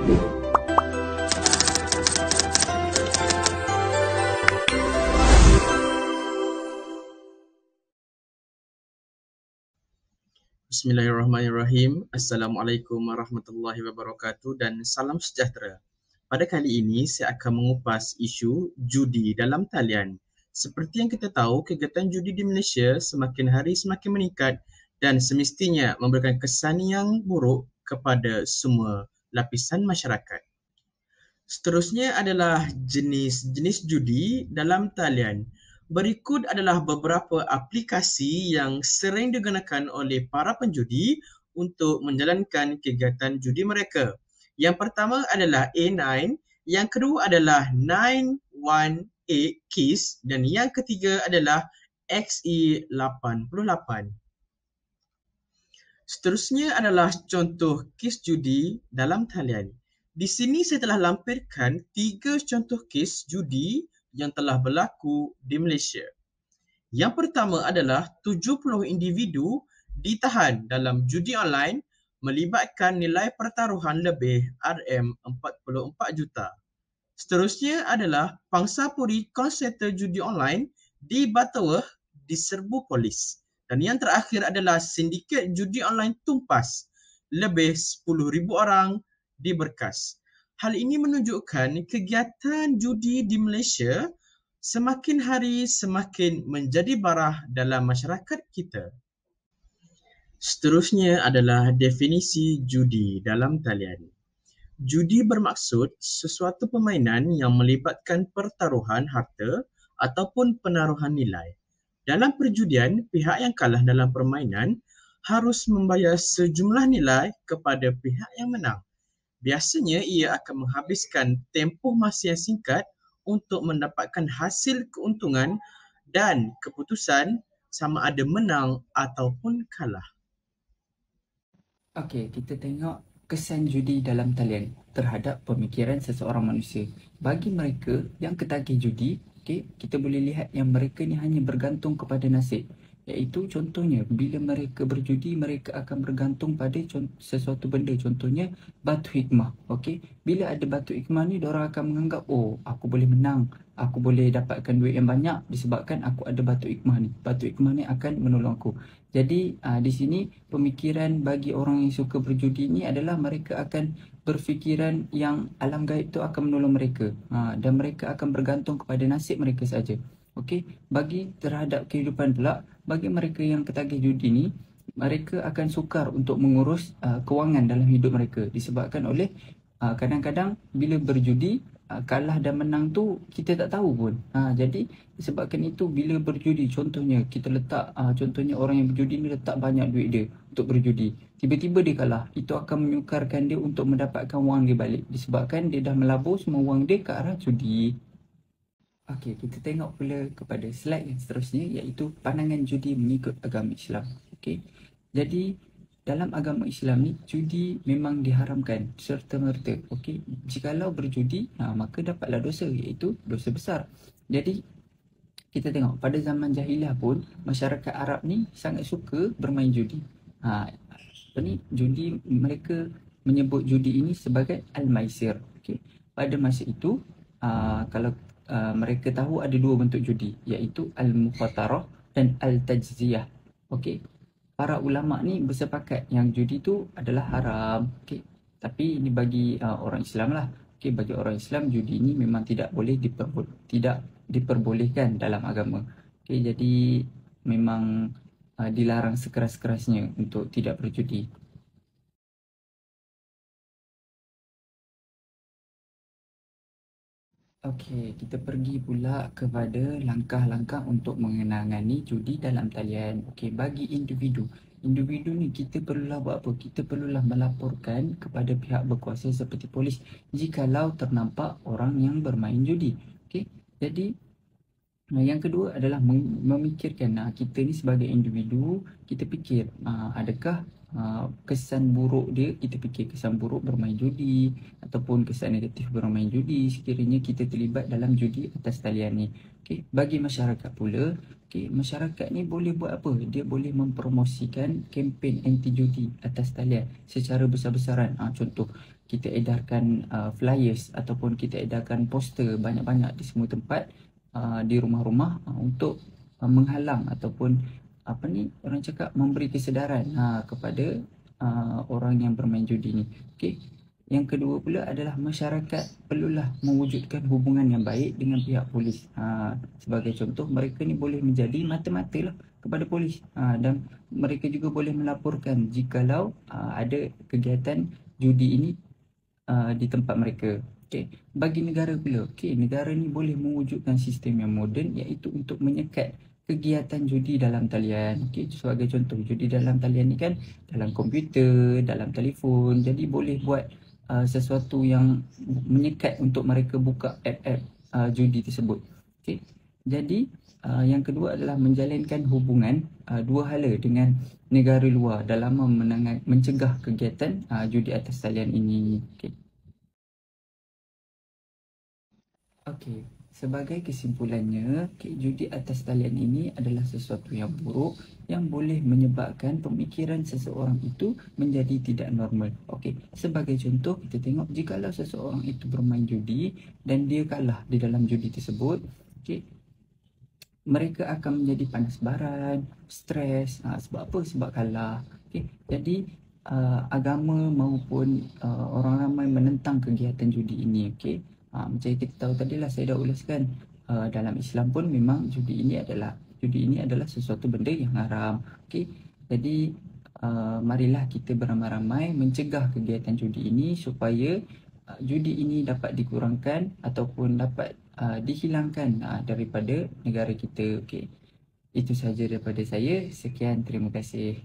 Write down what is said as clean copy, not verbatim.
Bismillahirrahmanirrahim. Assalamualaikum warahmatullahi wabarakatuh dan salam sejahtera. Pada kali ini, saya akan mengupas isu judi dalam talian. Seperti yang kita tahu, kegiatan judi di Malaysia semakin hari semakin meningkat dan semestinya memberikan kesan yang buruk kepada semua lapisan masyarakat. Seterusnya adalah jenis-jenis judi dalam talian. Berikut adalah beberapa aplikasi yang sering digunakan oleh para penjudi untuk menjalankan kegiatan judi mereka. Yang pertama adalah A9, yang kedua adalah 918 Keys dan yang ketiga adalah XE88. Seterusnya adalah contoh kes judi dalam talian. Di sini saya telah lampirkan 3 contoh kes judi yang telah berlaku di Malaysia. Yang pertama adalah 70 individu ditahan dalam judi online melibatkan nilai pertaruhan lebih RM44 juta. Seterusnya adalah pangsapuri kol center judi online di Butterworth diserbu polis. Dan yang terakhir adalah sindiket judi online tumpas lebih 10,000 orang diberkas. Hal ini menunjukkan kegiatan judi di Malaysia semakin hari semakin menjadi barah dalam masyarakat kita. Seterusnya adalah definisi judi dalam talian. Judi bermaksud sesuatu permainan yang melibatkan pertaruhan harta ataupun penaruhan nilai. Dalam perjudian, pihak yang kalah dalam permainan harus membayar sejumlah nilai kepada pihak yang menang. Biasanya ia akan menghabiskan tempoh masa yang singkat untuk mendapatkan hasil keuntungan dan keputusan sama ada menang ataupun kalah. Okey, kita tengok kesan judi dalam talian terhadap pemikiran seseorang manusia. Bagi mereka yang ketagih judi, kita boleh lihat yang mereka ni hanya bergantung kepada nasib. Iaitu contohnya, bila mereka berjudi, mereka akan bergantung pada sesuatu benda. Contohnya, batu hikmah. Bila ada batu hikmah ni, diorang akan menganggap, oh, aku boleh menang. Aku boleh dapatkan duit yang banyak disebabkan aku ada batu hikmah ni. Batu hikmah ni akan menolong aku. Jadi, di sini pemikiran bagi orang yang suka berjudi ni adalah mereka akan berfikiran yang alam gaib tu akan menolong mereka. Dan mereka akan bergantung kepada nasib mereka saja. Bagi terhadap kehidupan pula, bagi mereka yang ketagih judi ni, mereka akan sukar untuk mengurus kewangan dalam hidup mereka disebabkan oleh kadang-kadang bila berjudi, kalah dan menang tu kita tak tahu pun. Jadi disebabkan itu bila berjudi, contohnya kita letak, contohnya orang yang berjudi ni letak banyak duit dia untuk berjudi. Tiba-tiba dia kalah, itu akan menyukarkan dia untuk mendapatkan wang dia balik disebabkan dia dah melabur semua wang dia ke arah judi. Okey, kita tengok pula kepada slide yang seterusnya iaitu pandangan judi mengikut agama Islam. Jadi dalam agama Islam ni judi memang diharamkan serta-merta. Jikalau berjudi, maka dapatlah dosa iaitu dosa besar. Jadi kita tengok pada zaman jahiliah pun masyarakat Arab ni sangat suka bermain judi. Judi mereka menyebut judi ini sebagai al-maisir. Pada masa itu kalau mereka tahu ada dua bentuk judi iaitu al-mukhatarah dan al-tajziyah. Para ulama ni bersepakat yang judi tu adalah haram. Tapi ini bagi orang Islam lah. Bagi orang Islam judi ini memang tidak boleh diperbolehkan dalam agama. Jadi memang dilarang sekeras-kerasnya untuk tidak berjudi. Kita pergi pula kepada langkah-langkah untuk mengenangani judi dalam talian. Bagi individu ni kita perlulah buat apa? Kita perlulah melaporkan kepada pihak berkuasa seperti polis jikalau ternampak orang yang bermain judi. Jadi yang kedua adalah memikirkan kita ni sebagai individu, kita fikir adakah kesan buruk dia, kita fikir kesan buruk bermain judi ataupun kesan negatif bermain judi sekiranya kita terlibat dalam judi atas talian ni. Okay. Bagi masyarakat pula, okay, masyarakat ni boleh buat apa? Dia boleh mempromosikan kempen anti judi atas talian secara besar-besaran. Contoh, kita edarkan flyers ataupun kita edarkan poster banyak-banyak di semua tempat, di rumah-rumah, untuk menghalang ataupun orang cakap memberi kesedaran kepada orang yang bermain judi ni. Okey. Yang kedua pula adalah masyarakat perlulah mewujudkan hubungan yang baik dengan pihak polis. Sebagai contoh, mereka ni boleh menjadi mata-mata lah kepada polis, dan mereka juga boleh melaporkan jikalau ada kegiatan judi ini di tempat mereka. Okay. Bagi negara pula, negara ni boleh mewujudkan sistem yang moden, iaitu untuk menyekat kegiatan judi dalam talian. Sebagai contoh, judi dalam talian ni kan dalam komputer, dalam telefon. Jadi boleh buat sesuatu yang menyekat untuk mereka buka app-app judi tersebut. Jadi yang kedua adalah menjalinkan hubungan dua hala dengan negara luar dalam mencegah kegiatan judi atas talian ini. Okey, sebagai kesimpulannya, judi atas talian ini adalah sesuatu yang buruk yang boleh menyebabkan pemikiran seseorang itu menjadi tidak normal. Okey, sebagai contoh, kita tengok jikalau seseorang itu bermain judi dan dia kalah di dalam judi tersebut, mereka akan menjadi panas baran, stres. Sebab apa? Sebab kalah. Jadi agama maupun orang ramai menentang kegiatan judi ini. Macam kita tahu tadilah, saya dah ulaskan, dalam Islam pun memang judi ini adalah sesuatu benda yang haram. Jadi marilah kita beramai-ramai mencegah kegiatan judi ini supaya judi ini dapat dikurangkan ataupun dapat dihilangkan daripada negara kita. Itu sahaja daripada saya. Sekian, terima kasih.